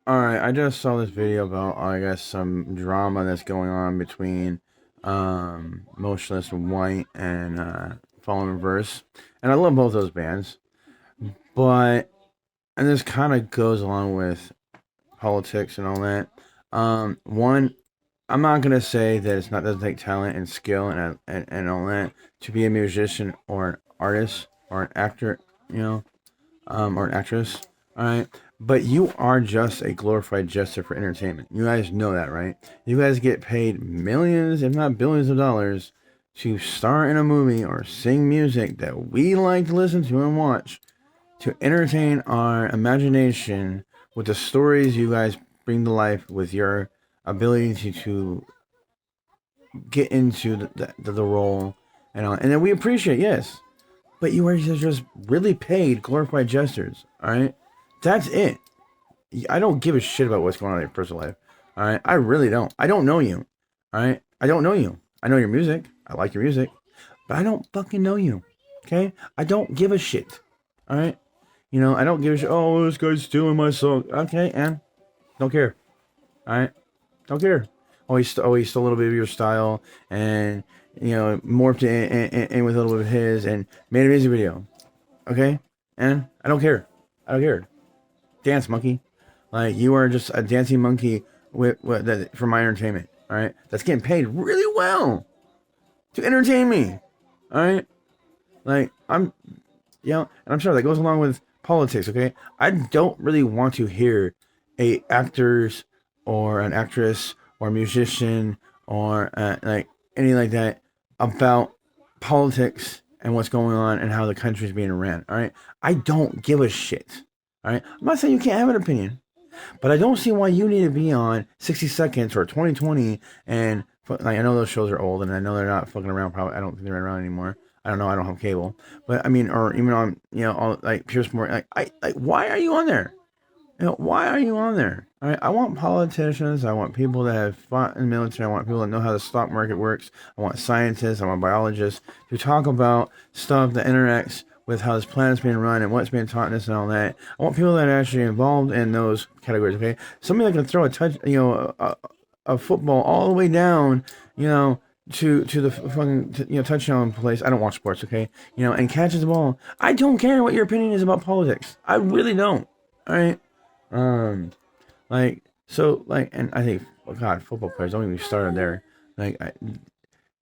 Alright, I just saw this video about, I guess, some drama that's going on between Motionless in White and Fallen Reverse. And I love both those bands. But, and this kind of goes along with politics and all that. One, I'm not going to say that it's not doesn't take talent and skill and all that to be a musician or an artist or an actor, you know, or an actress. All right. But you are just a glorified jester for entertainment. You guys know that, right? You guys get paid millions, if not billions of dollars to star in a movie or sing music that we like to listen to and watch to entertain our imagination with the stories you guys bring to life with your ability to get into the role and all. And then we appreciate, yes. But you are just really paid glorified jesters, all right? That's it. I don't give a shit about what's going on in your personal life. All right, I really don't. I don't know you. All right, I don't know you. I know your music. I like your music, but I don't fucking know you. Okay, I don't give a shit. All right, I don't give a shit. Oh, this guy's stealing my song. Okay, and don't care. All right, don't care. He stole a little bit of your style and morphed it in with a little bit of his and made a music video. Okay, and I don't care. I don't care. Dance monkey. Like you are just a dancing monkey with that for my entertainment. All right, that's getting paid really well to entertain me. All right, like and I'm sure that goes along with politics. Okay, I don't really want to hear a actors or an actress or musician or like anything like that about politics and what's going on and how the country's being ran. All right, I don't give a shit. All right, I'm not saying you can't have an opinion. But I don't see why you need to be on 60 Seconds or 2020 and like I know those shows are old and I know they're not fucking around. Probably I don't think they're around anymore. I don't know. I don't have cable. But I mean, or even on all, like Pure Sport. Like why are you on there? Why are you on there? All right, I want politicians. I want people that have fought in the military. I want people that know how the stock market works. I want scientists. I want biologists to talk about stuff that interacts with how this planet's being run and what's being taught in this and all that. I want people that are actually involved in those categories. Okay, somebody that can throw a touch, a football all the way down, to the fucking touchdown place. I don't watch sports. Okay, and catches the ball. I don't care what your opinion is about politics. I really don't. All right. Um, and I think, oh God, football players don't even start there.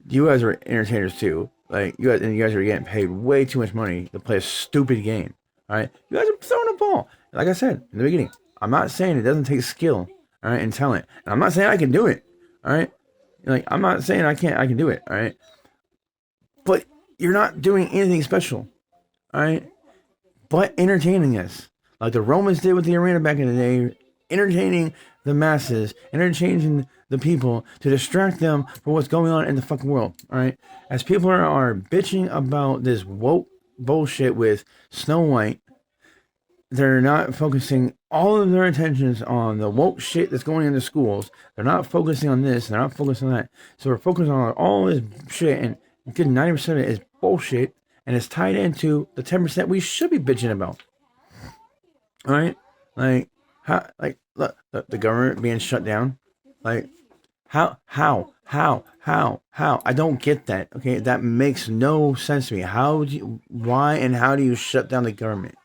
You guys are entertainers too. Like you guys are getting paid way too much money to play a stupid game. All right, you guys are throwing a ball. Like I said in the beginning, I'm not saying it doesn't take skill, all right, and talent. And I'm not saying I can do it. All right, like I'm not saying I can't. I can do it. All right, but you're not doing anything special. All right, but entertaining us like the Romans did with the arena back in the day, entertaining the masses, entertaining the people to distract them from what's going on in the fucking world. All right, as people are bitching about this woke bullshit with Snow White, they're not focusing all of their attentions on the woke shit that's going into schools. They're not focusing on this. They're not focusing on that. So we're focusing on all this shit, and a good 90% of it is bullshit, and it's tied into the 10% we should be bitching about. All right, like how, like look, the government being shut down, like how? I don't get that. Okay, that makes no sense to me. Why, and how do you shut down the government?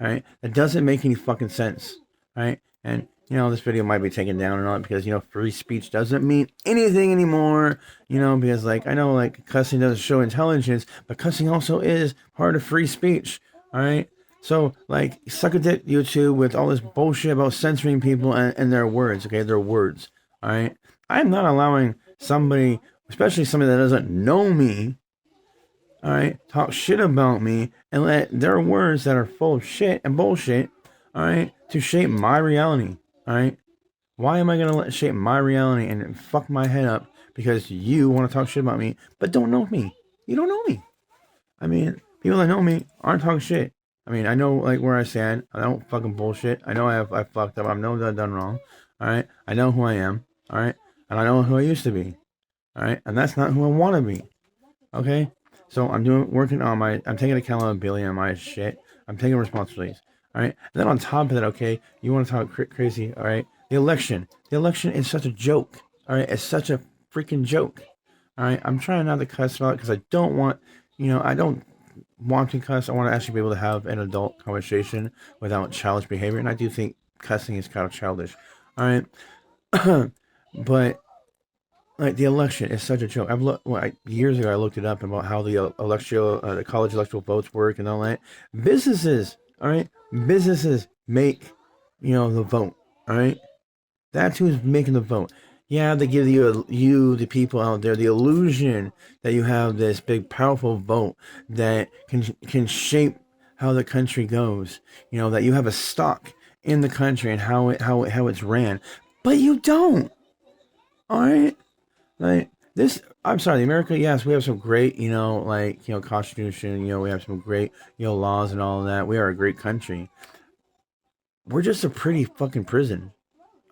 All right, that doesn't make any fucking sense. All right, and this video might be taken down and all that because free speech doesn't mean anything anymore. Because like I know like cussing doesn't show intelligence, but cussing also is part of free speech. All right. So, like, suck a dick, YouTube, with all this bullshit about censoring people and their words, okay? Their words, all right? I'm not allowing somebody, especially somebody that doesn't know me, all right, talk shit about me and let their words that are full of shit and bullshit, all right, to shape my reality, all right? Why am I going to let shape my reality and fuck my head up because you want to talk shit about me but don't know me? You don't know me. I mean, people that know me aren't talking shit. I mean, I know like where I stand. I don't fucking bullshit. I know I fucked up. I know that I've done wrong. All right. I know who I am. All right. And I know who I used to be. All right. And that's not who I want to be. Okay. So I'm working on I'm taking accountability on my shit. I'm taking responsibilities. All right. And then on top of that, okay, you want to talk crazy. All right. The election. The election is such a joke. All right. It's such a freaking joke. All right. I'm trying not to cuss about it because I don't want, I don't want to cuss. I want to actually be able to have an adult conversation without childish behavior. And I do think cussing is kind of childish. All right. But like the election is such a joke. Years ago I looked it up about how the college electoral votes work and all that. Businesses, all right, businesses make the vote, all right. That's who's making the vote. Yeah, they give the people out there the illusion that you have this big powerful vote that can shape how the country goes. That you have a stock in the country and how it's ran, but you don't. All right. Like this, I'm sorry, America. Yes, we have some great, constitution. We have some great, laws and all of that. We are a great country. We're just a pretty fucking prison.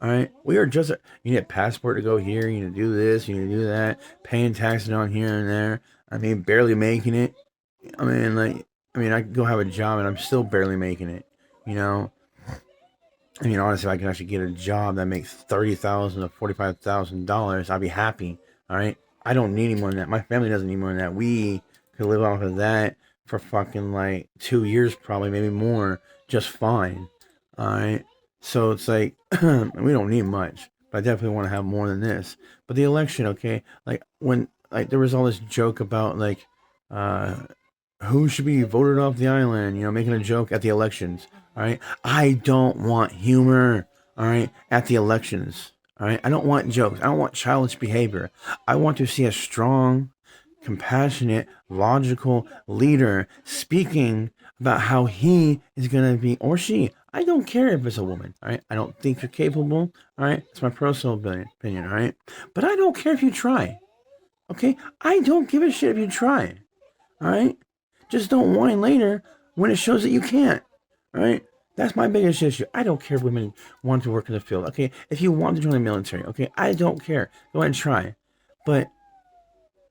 All right, we are just. You need a passport to go here. You need to do this. You need to do that. Paying taxes on here and there. I mean, barely making it. I could go have a job and I'm still barely making it. You know. Honestly, if I can actually get a job that makes $30,000 to $45,000, I'd be happy. All right, I don't need any more than that. My family doesn't need more than that. We could live off of that for fucking like 2 years, probably maybe more, just fine. All right, so it's like we don't need much, but I definitely want to have more than this. But the election, okay, like when like there was all this joke about like uh who should be voted off the island, making a joke at the elections. All right. I don't want humor. All right. At the elections. All right. I don't want jokes. I don't want childish behavior. I want to see a strong, compassionate, logical leader speaking about how he is going to be, or she. I don't care if it's a woman. All right. I don't think you're capable. All right. It's my personal opinion. All right. But I don't care if you try. Okay. I don't give a shit if you try. All right. Just don't whine later when it shows that you can't. All right? That's my biggest issue. I don't care if women want to work in the field. Okay? If you want to join the military, okay? I don't care. Go ahead and try. But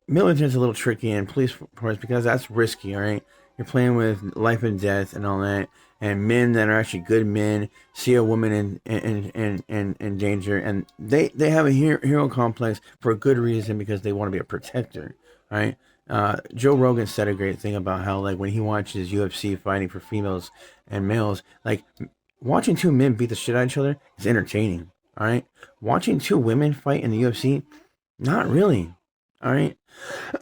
military is a little tricky and police force because that's risky, all right? You're playing with life and death and all that. And men that are actually good men see a woman in danger, and they have a hero complex for a good reason because they want to be a protector, right? Joe Rogan said a great thing about how like when he watches UFC fighting for females and males, like watching two men beat the shit out of each other is entertaining. All right, watching two women fight in the UFC, not really. All right,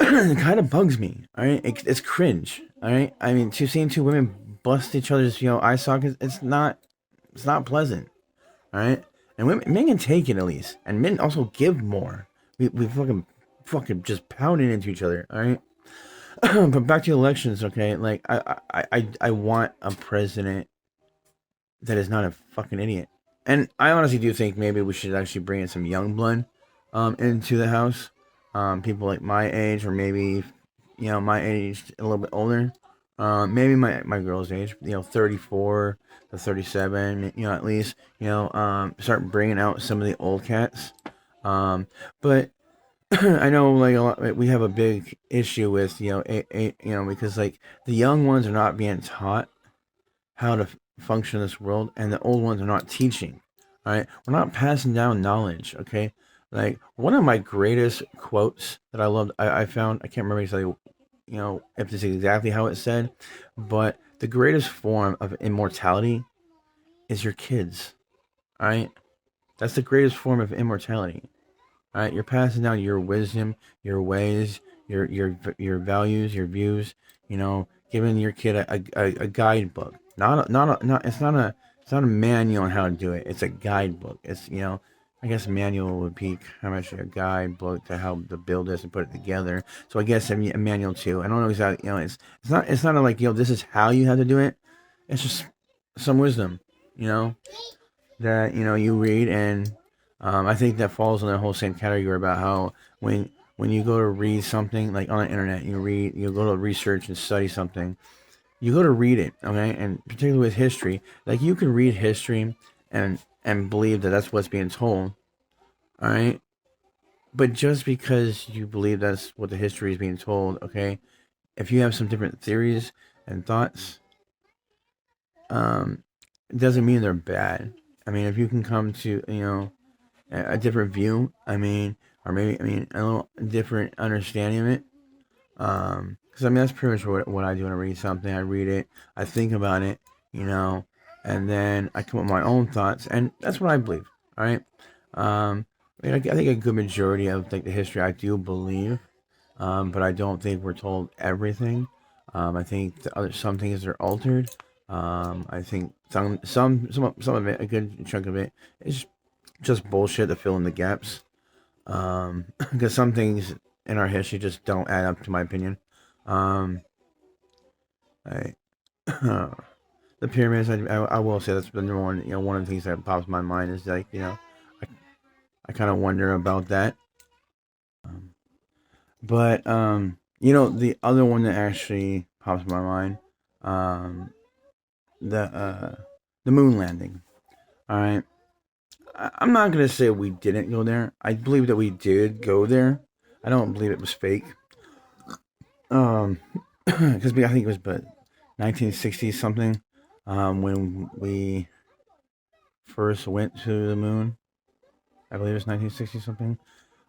it kind of bugs me. All right, it's cringe. All right, I mean, seeing two women bust each other's eye sockets, it's not pleasant. All right, and men can take it at least, and men also give more. We fucking just pounding into each other. All right, but back to elections. Okay, like I want a president that is not a fucking idiot. And I honestly do think maybe we should actually bring in some young blood into the house. People like my age, or maybe my age, a little bit older. Maybe my girl's age, 34 to 37, at least, start bringing out some of the old cats. But I know like a lot, we have a big issue with because like the young ones are not being taught how to function in this world, and the old ones are not teaching. All right, we're not passing down knowledge. Okay, like one of my greatest quotes that I loved, I found, I can't remember exactly, if this is exactly how it said, but the greatest form of immortality is your kids. All right, that's the greatest form of immortality. All right, you're passing down your wisdom, your ways, your values, your views. Giving your kid a guidebook. Not it's not a manual on how to do it. It's a guidebook. It's I guess a manual would be how much a guidebook to how to build this and put it together. So I guess a manual too. I don't know exactly. It's not like this is how you have to do it. It's just some wisdom. That you read, and I think that falls in the whole same category about how when you go to read something like on the internet, you go to research and study something, you go to read it, okay, and particularly with history, like you can read history and believe that that's what's being told, all right, but just because you believe that's what the history is being told, okay, if you have some different theories and thoughts, um, it doesn't mean they're bad. I mean, if you can come to, a different view, I mean, or maybe, I mean, a little different understanding of it. Because I mean, that's pretty much what I do when I read something. I read it, I think about it, you know, and then I come up with my own thoughts, and that's what I believe. All right. I mean, I think a good majority of like the history I do believe, but I don't think we're told everything. I think some things are altered. I think some of it, a good chunk of it, is just bullshit to fill in the gaps. Because some things in our history just don't add up, to my opinion. Um, I, the pyramids, I will say that's the number one. One of the things that pops in my mind is like, I, I kind of wonder about that. Um, but the other one that actually pops in my mind, um, the uh, the moon landing. All right, I'm not gonna say we didn't go there. I believe that we did go there. I don't believe it was fake. Because I think it was but 1960 something, when we first went to the moon. I believe it's 1960 something.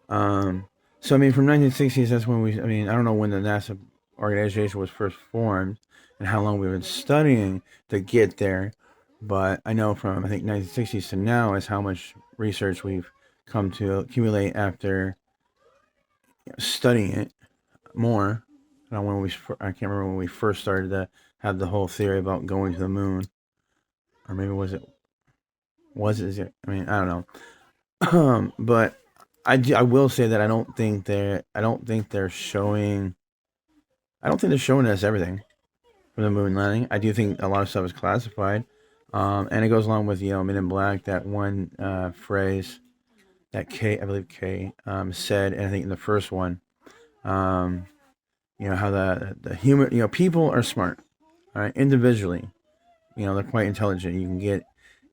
Um, so I mean, from 1960s, that's when we. I mean, I don't know when the NASA organization was first formed and how long we've been studying to get there, but I know from I think 1960s to now is how much research we've come to accumulate after studying it more. I don't know when I can't remember when we first started to have the whole theory about going to the moon, or maybe was it? I mean, I don't know. But I will say that I don't think they're showing I don't think they're showing us everything from the moon landing. I do think a lot of stuff is classified, and it goes along with Men in Black, that one phrase that I believe K said, and I think in the first one, um, how the human people are smart, all right, individually, they're quite intelligent. You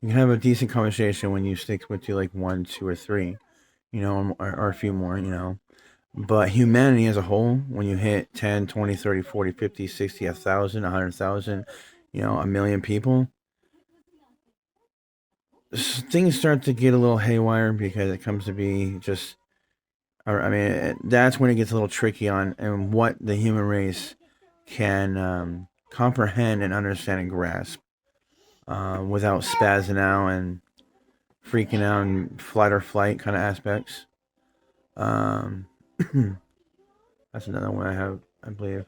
can have a decent conversation when you stick with like one, two, or three, or a few more, But humanity as a whole, when you hit 10, 20, 30, 40, 50, 60, 1,000, 100,000, a million people, things start to get a little haywire because it comes to be just, or I mean, that's when it gets a little tricky on and what the human race can comprehend and understand and grasp, without spazzing out and freaking out and flight or flight kind of aspects. Um, that's another one I have, I believe.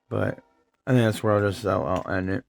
But I think that's where I'll end it.